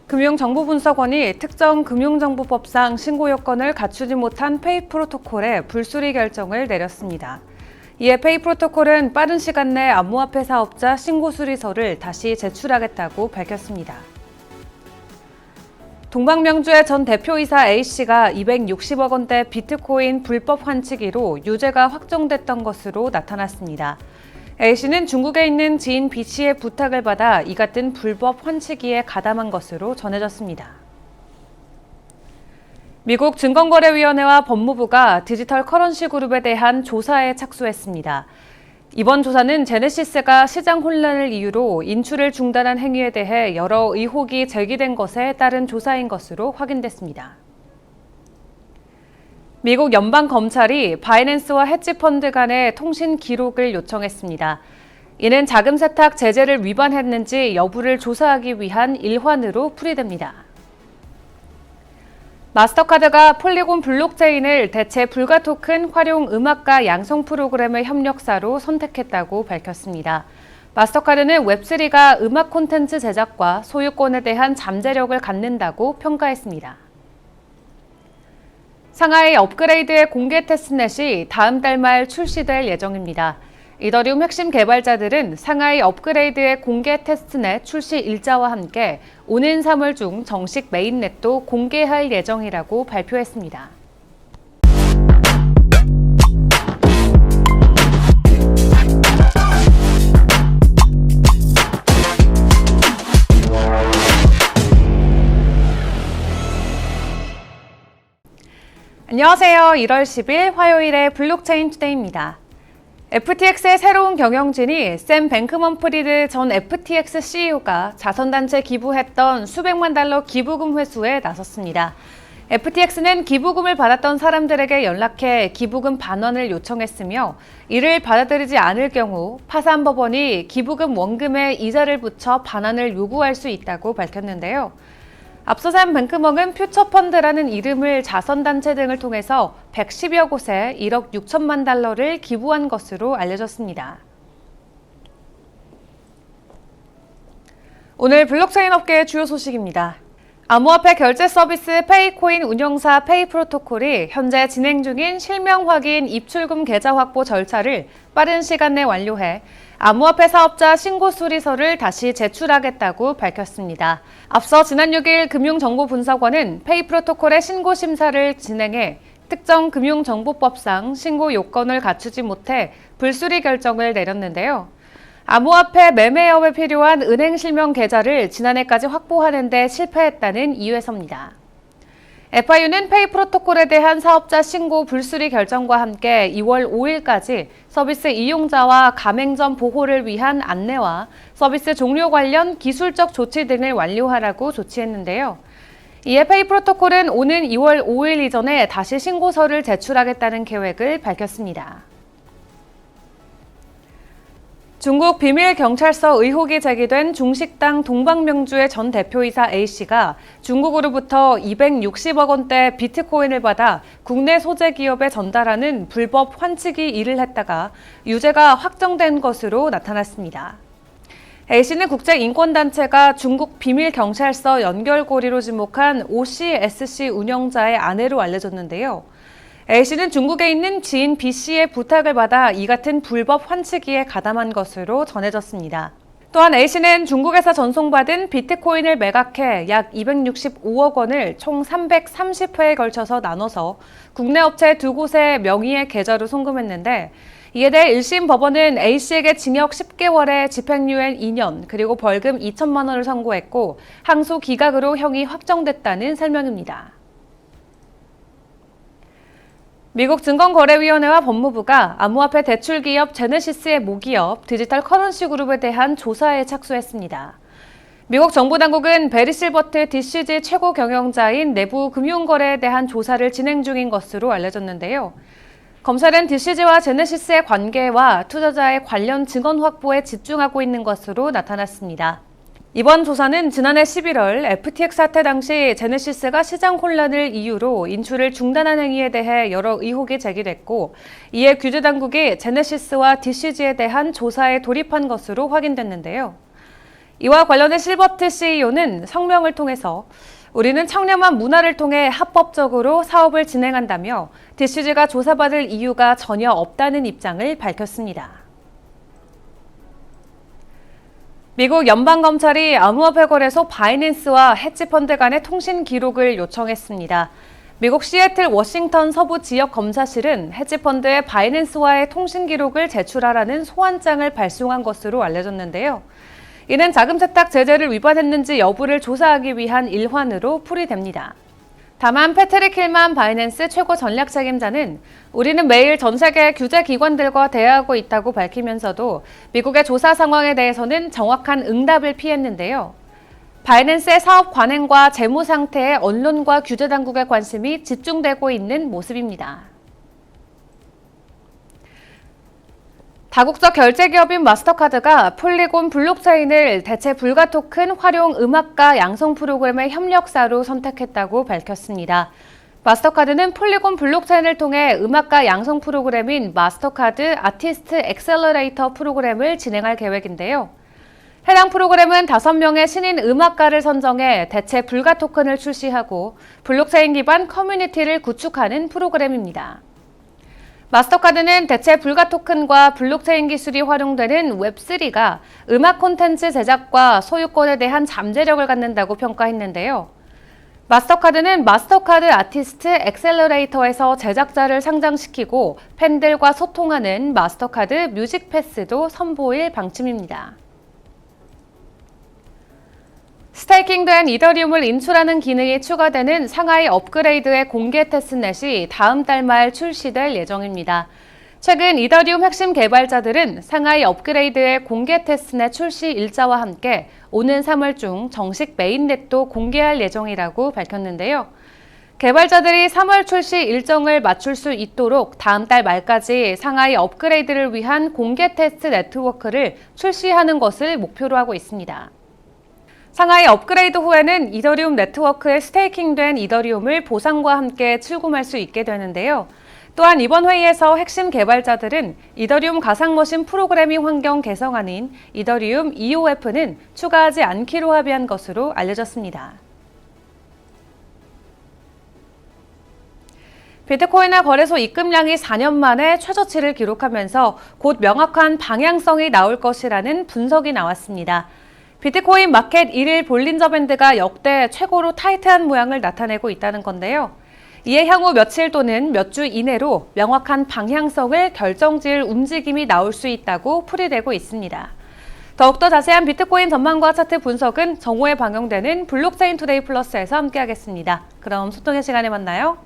금융정보분석원이 특정 금융정보법상 신고 요건을 갖추지 못한 페이 프로토콜의 불수리 결정을 내렸습니다. 이에 페이 프로토콜은 빠른 시간 내 암호화폐 사업자 신고 수리서를 다시 제출하겠다고 밝혔습니다. 동방명주의 전 대표이사 A씨가 260억 원대 비트코인 불법 환치기로 유죄가 확정됐던 것으로 나타났습니다. A씨는 중국에 있는 지인 B씨의 부탁을 받아 이 같은 불법 환치기에 가담한 것으로 전해졌습니다. 미국 증권거래위원회와 법무부가 디지털 커런시 그룹에 대한 조사에 착수했습니다. 이번 조사는 제네시스가 시장 혼란을 이유로 인출을 중단한 행위에 대해 여러 의혹이 제기된 것에 따른 조사인 것으로 확인됐습니다. 미국 연방검찰이 바이낸스와 헤지펀드 간의 통신 기록을 요청했습니다. 이는 자금 세탁 제재를 위반했는지 여부를 조사하기 위한 일환으로 풀이됩니다. 마스터카드가 폴리곤 블록체인을 대체 불가 토큰 활용 음악가 양성 프로그램의 협력사로 선택했다고 밝혔습니다. 마스터카드는 웹3가 음악 콘텐츠 제작과 소유권에 대한 잠재력을 갖는다고 평가했습니다. 상하이 업그레이드의 공개 테스트넷이 다음 달 말 출시될 예정입니다. 이더리움 핵심 개발자들은 상하이 업그레이드의 공개 테스트넷 출시 일자와 함께 오는 3월 중 정식 메인넷도 공개할 예정이라고 발표했습니다. 안녕하세요. 1월 10일 화요일의 블록체인 투데이입니다. FTX의 새로운 경영진이 샘 뱅크먼프리드 전 FTX CEO가 자선단체 기부했던 수백만 달러 기부금 회수에 나섰습니다. FTX는 기부금을 받았던 사람들에게 연락해 기부금 반환을 요청했으며 이를 받아들이지 않을 경우 파산법원이 기부금 원금에 이자를 붙여 반환을 요구할 수 있다고 밝혔는데요. 앞서 샘 뱅크먼은 퓨처펀드라는 이름을 자선단체 등을 통해서 110여 곳에 1억 6천만 달러를 기부한 것으로 알려졌습니다. 오늘 블록체인 업계의 주요 소식입니다. 암호화폐 결제 서비스 페이코인 운영사 페이프로토콜이 현재 진행 중인 실명 확인 입출금 계좌 확보 절차를 빠른 시간 내 완료해 암호화폐 사업자 신고 수리서를 다시 제출하겠다고 밝혔습니다. 앞서 지난 6일 금융정보분석원은 페이프로토콜의 신고 심사를 진행해 특정 금융정보법상 신고 요건을 갖추지 못해 불수리 결정을 내렸는데요. 암호화폐 매매업에 필요한 은행 실명 계좌를 지난해까지 확보하는 데 실패했다는 이유에서입니다. FIU는 페이 프로토콜에 대한 사업자 신고 불수리 결정과 함께 2월 5일까지 서비스 이용자와 가맹점 보호를 위한 안내와 서비스 종료 관련 기술적 조치 등을 완료하라고 조치했는데요. 이에 페이 프로토콜은 오는 2월 5일 이전에 다시 신고서를 제출하겠다는 계획을 밝혔습니다. 중국 비밀경찰서 의혹이 제기된 중식당 동방명주의 전 대표이사 A씨가 중국으로부터 260억 원대 비트코인을 받아 국내 소재 기업에 전달하는 불법 환치기 일을 했다가 유죄가 확정된 것으로 나타났습니다. A씨는 국제인권단체가 중국 비밀경찰서 연결고리로 지목한 OCSC 운영자의 아내로 알려졌는데요. A씨는 중국에 있는 지인 B씨의 부탁을 받아 이 같은 불법 환치기에 가담한 것으로 전해졌습니다. 또한 A씨는 중국에서 전송받은 비트코인을 매각해 약 265억 원을 총 330회에 걸쳐서 나눠서 국내 업체 2곳의 명의의 계좌로 송금했는데 이에 대해 1심 법원은 A씨에게 징역 10개월에 집행유예 2년 그리고 벌금 2천만 원을 선고했고 항소 기각으로 형이 확정됐다는 설명입니다. 미국 증권거래위원회와 법무부가 암호화폐 대출 기업 제네시스의 모기업 디지털 커런시 그룹에 대한 조사에 착수했습니다. 미국 정부당국은 베리 실버트 DCG 최고 경영자인 내부 금융거래에 대한 조사를 진행 중인 것으로 알려졌는데요. 검찰은 DCG와 제네시스의 관계와 투자자의 관련 증언 확보에 집중하고 있는 것으로 나타났습니다. 이번 조사는 지난해 11월 FTX 사태 당시 제네시스가 시장 혼란을 이유로 인출을 중단한 행위에 대해 여러 의혹이 제기됐고 이에 규제당국이 제네시스와 DCG에 대한 조사에 돌입한 것으로 확인됐는데요. 이와 관련해 실버트 CEO는 성명을 통해서 우리는 청렴한 문화를 통해 합법적으로 사업을 진행한다며 디슈즈가 조사받을 이유가 전혀 없다는 입장을 밝혔습니다. 미국 연방검찰이 암호화폐 거래소 바이낸스와 헤지펀드 간의 통신 기록을 요청했습니다. 미국 시애틀 워싱턴 서부 지역 검사실은 헤지펀드의 바이낸스와의 통신 기록을 제출하라는 소환장을 발송한 것으로 알려졌는데요. 이는 자금 세탁 제재를 위반했는지 여부를 조사하기 위한 일환으로 풀이됩니다. 다만 패트릭 힐만 바이낸스 최고 전략 책임자는 우리는 매일 전 세계 규제 기관들과 대화하고 있다고 밝히면서도 미국의 조사 상황에 대해서는 정확한 응답을 피했는데요. 바이낸스의 사업 관행과 재무 상태에 언론과 규제 당국의 관심이 집중되고 있는 모습입니다. 다국적 결제 기업인 마스터카드가 폴리곤 블록체인을 대체 불가 토큰 활용 음악가 양성 프로그램의 협력사로 선택했다고 밝혔습니다. 마스터카드는 폴리곤 블록체인을 통해 음악가 양성 프로그램인 마스터카드 아티스트 엑셀러레이터 프로그램을 진행할 계획인데요. 해당 프로그램은 5명의 신인 음악가를 선정해 대체 불가 토큰을 출시하고 블록체인 기반 커뮤니티를 구축하는 프로그램입니다. 마스터카드는 대체 불가 토큰과 블록체인 기술이 활용되는 웹3가 음악 콘텐츠 제작과 소유권에 대한 잠재력을 갖는다고 평가했는데요. 마스터카드는 마스터카드 아티스트 엑셀러레이터에서 제작자를 상장시키고 팬들과 소통하는 마스터카드 뮤직 패스도 선보일 방침입니다. 스테이킹된 이더리움을 인출하는 기능이 추가되는 상하이 업그레이드의 공개 테스트넷이 다음 달 말 출시될 예정입니다. 최근 이더리움 핵심 개발자들은 상하이 업그레이드의 공개 테스트넷 출시 일자와 함께 오는 3월 중 정식 메인넷도 공개할 예정이라고 밝혔는데요. 개발자들이 3월 출시 일정을 맞출 수 있도록 다음 달 말까지 상하이 업그레이드를 위한 공개 테스트 네트워크를 출시하는 것을 목표로 하고 있습니다. 상하이 업그레이드 후에는 이더리움 네트워크에 스테이킹된 이더리움을 보상과 함께 출금할 수 있게 되는데요. 또한 이번 회의에서 핵심 개발자들은 이더리움 가상머신 프로그래밍 환경 개성안인 이더리움 EOF는 추가하지 않기로 합의한 것으로 알려졌습니다. 비트코인의 거래소 입금량이 4년 만에 최저치를 기록하면서 곧 명확한 방향성이 나올 것이라는 분석이 나왔습니다. 비트코인 마켓 1일 볼린저 밴드가 역대 최고로 타이트한 모양을 나타내고 있다는 건데요. 이에 향후 며칠 또는 몇 주 이내로 명확한 방향성을 결정지을 움직임이 나올 수 있다고 풀이되고 있습니다. 더욱더 자세한 비트코인 전망과 차트 분석은 정오에 방영되는 블록체인 투데이 플러스에서 함께하겠습니다. 그럼 소통의 시간에 만나요.